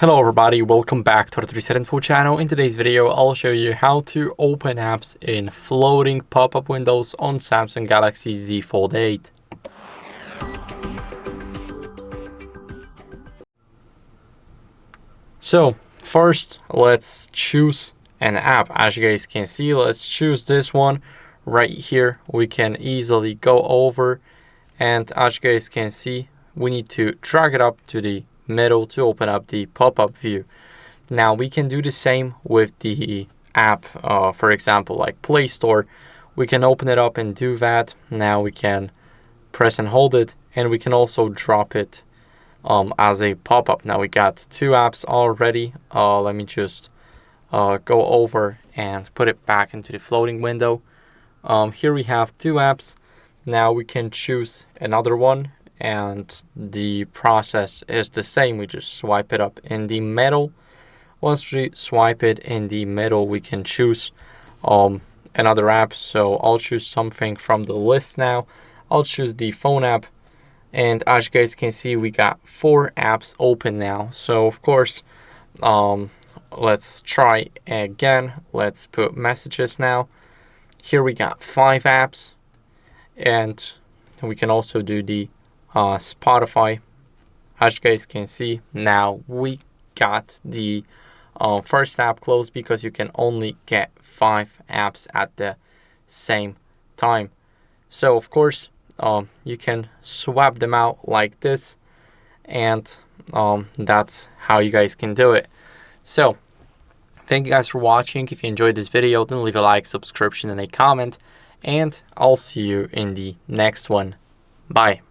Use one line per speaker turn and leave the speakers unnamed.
Hello everybody, welcome back to the HardReset.Info channel. In today's video, I'll show you how to open apps in floating pop-up windows on Samsung Galaxy Z Fold 8. So first, let's choose an app. As you guys can see, let's choose this one right here. We can easily go over, and as you guys can see, we need to drag it up to the middle to open up the pop-up view. Now we can do the same with the app, for example, like Play Store. We can open it up and do that. Now we can press and hold it, and we can also drop it as a pop-up. Now we got two apps already. Let me just go over and put it back into the floating window. Here we have two apps. Now we can choose another one, and the process is the same. We just swipe it up in the middle. Once we swipe it in the middle, we can choose another app. So I'll choose something from the list now. I'll choose the phone app, and as you guys can see, we got 4 apps open now. So of course, let's try again. Let's put messages now. Here we got 5 apps, and we can also do the Spotify. As you guys can see, now we got the first app closed because you can only get 5 apps at the same time. So of course, you can swap them out like this, and that's how you guys can do it. So thank you guys for watching. If you enjoyed this video, then leave a like, subscription, and a comment, and I'll see you in the next one. Bye.